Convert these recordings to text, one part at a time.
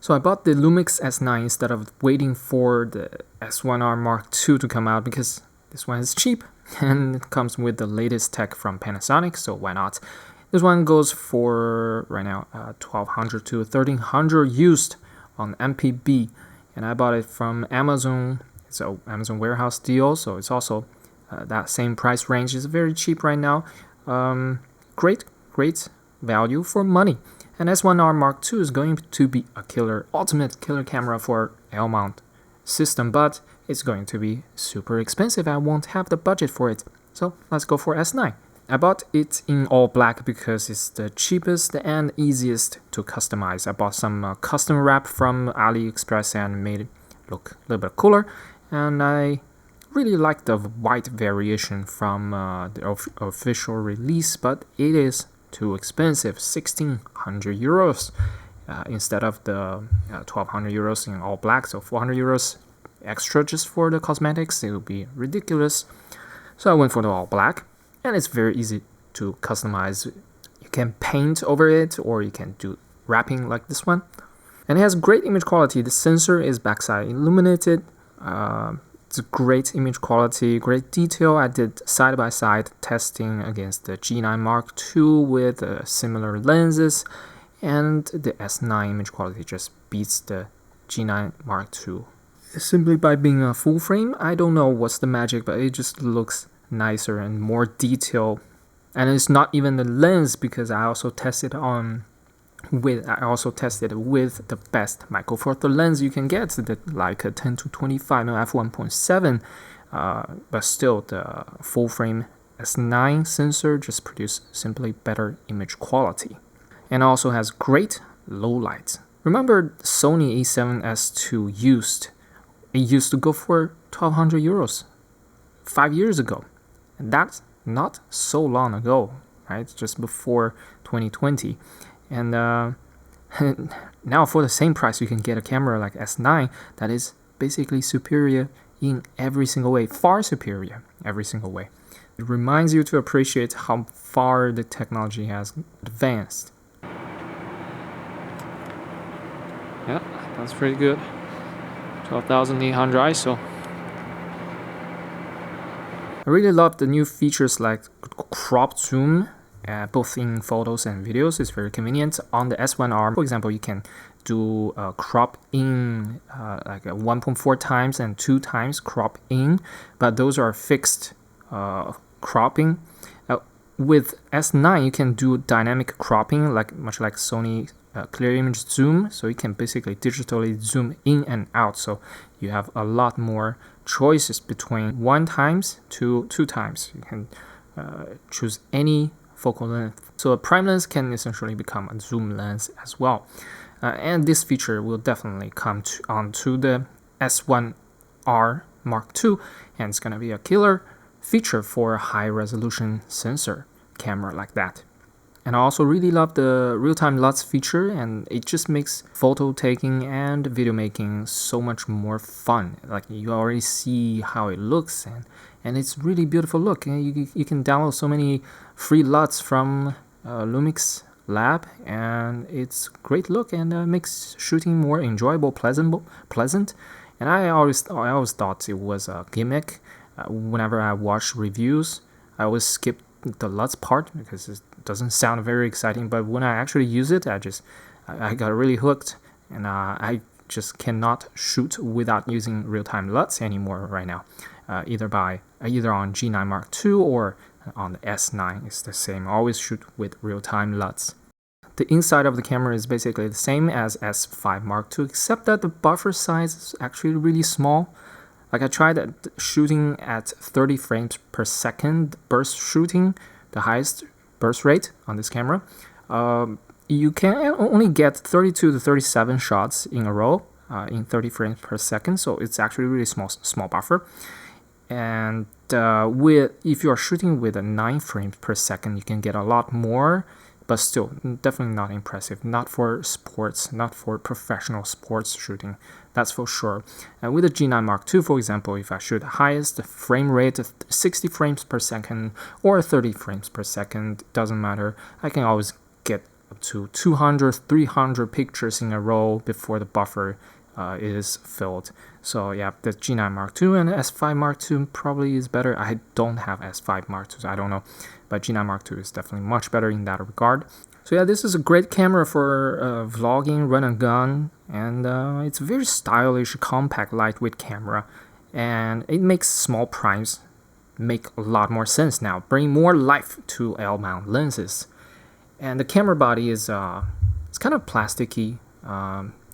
So I bought the Lumix S9 instead of waiting for the S1R Mark II to come out because this one is cheap and it comes with the latest tech from Panasonic, so why not? This one goes for, right now, 1200 to 1300 used on MPB, and I bought it from Amazon. It's an Amazon warehouse deal, so it's also that same price range. It's very cheap right now. Great value for money. And S1R Mark II is going to be a ultimate killer camera for L-mount system, but it's going to be super expensive. I won't have the budget for it. So let's go for S9. I bought it in all black because it's the cheapest and easiest to customize. I bought some custom wrap from AliExpress and made it look a little bit cooler. And I really like the white variation from the official release, but it is too expensive, 1600 euros instead of the 1200 euros in all black, so 400 euros extra just for the cosmetics. It would be ridiculous. So I went for the all black, and it's very easy to customize. You can paint over it, or you can do wrapping like this one. And it has great image quality. The sensor is backside illuminated. It's a great image quality, great detail. I did side-by-side testing against the G9 Mark II with similar lenses, and the S9 image quality just beats the G9 Mark II. Simply by being a full frame, I don't know what's the magic, but it just looks nicer and more detailed. And it's not even the lens, because I also tested with the best micro four thirds lens you can get, like a 10 to 25 no f1.7, but still the full frame S9 sensor just produces simply better image quality, and also has great low light. Remember Sony A7S II used to go for 1200 euros 5 years ago, and that's not so long ago, right? Just before 2020. And now for the same price, you can get a camera like S9 that is basically superior in every single way, far superior every single way. It reminds you to appreciate how far the technology has advanced. Yeah, that's pretty good. 12,800 ISO. I really love the new features like crop zoom, both in photos and videos. It's very convenient. On the S1R, for example, you can do crop in like 1.4 times and 2 times crop in, but those are fixed cropping. With S9, you can do dynamic cropping, much like Sony clear image zoom, so you can basically digitally zoom in and out, so you have a lot more choices between 1 times to 2 times. You can choose any focal length, so a prime lens can essentially become a zoom lens as well, and this feature will definitely come onto the S1R Mark II, and it's going to be a killer feature for a high resolution sensor camera like that. And I also really love the real-time LUTs feature, and it just makes photo taking and video making so much more fun. Like, you already see how it looks, and it's really beautiful look. And you can download so many free LUTs from Lumix Lab, and it's great look and makes shooting more enjoyable, pleasant. And I always thought it was a gimmick. Whenever I watch reviews, I always skip the LUTs part because it doesn't sound very exciting, but when I actually use it, I got really hooked, and I just cannot shoot without using real-time LUTs anymore right now. Either on G9 Mark II or on the S9, it's the same. I always shoot with real-time LUTs. The inside of the camera is basically the same as S5 Mark II, except that the buffer size is actually really small. Like, I tried shooting at 30 frames per second burst shooting, the highest burst rate on this camera. You can only get 32 to 37 shots in a row in 30 frames per second, so it's actually really small buffer. And if you are shooting with a 9 frames per second, you can get a lot more, but still definitely not impressive. Not for sports, not for professional sports shooting, that's for sure. And with the G9 Mark II, for example, if I shoot the highest frame rate of 60 frames per second or 30 frames per second, doesn't matter. I can always get up to 200, 300 pictures in a row before the buffer is filled. So yeah, the G9 Mark II and the S5 Mark II probably is better. I don't have S5 Mark II, so I don't know, but G9 Mark II is definitely much better in that regard. So yeah, this is a great camera for vlogging, run and gun, and it's a very stylish, compact, lightweight camera, and it makes small primes make a lot more sense now, bring more life to L-mount lenses. And the camera body is it's kind of plasticky.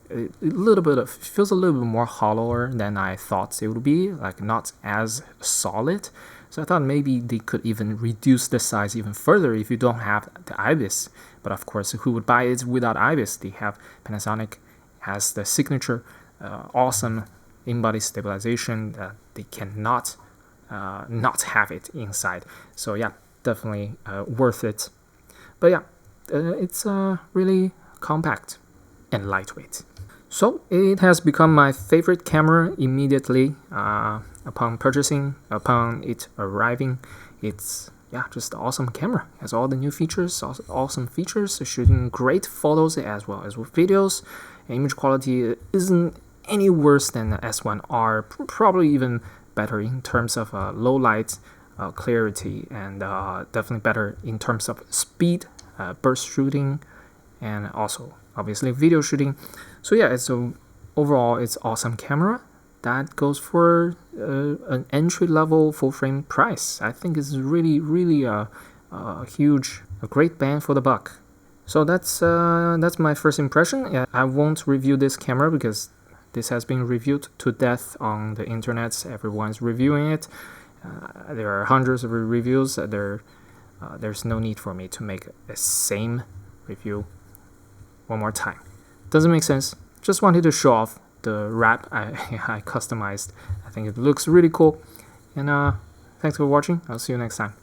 A little bit of feels a little bit more hollower than I thought it would be, like not as solid. So I thought maybe they could even reduce the size even further if you don't have the IBIS. But of course, who would buy it without IBIS? They have Panasonic has the signature awesome in-body stabilization that they cannot not have it inside. So yeah, definitely worth it. But yeah, it's really compact and lightweight. So it has become my favorite camera immediately upon purchasing, upon it arriving. It's just an awesome camera. It has all the new features, awesome features, shooting great photos as well as with videos. Image quality isn't any worse than the S1R, probably even better in terms of low light clarity, and definitely better in terms of speed, burst shooting, and also obviously video shooting. So yeah, overall it's awesome camera that goes for an entry-level full-frame price. I think it's really a great bang for the buck. So that's my first impression. I won't review this camera because this has been reviewed to death on the internet. Everyone's reviewing it. There are hundreds of reviews. There's no need for me to make the same review one more time. Doesn't make sense. Just wanted to show off the wrap I customized. I think it looks really cool. And thanks for watching. I'll see you next time.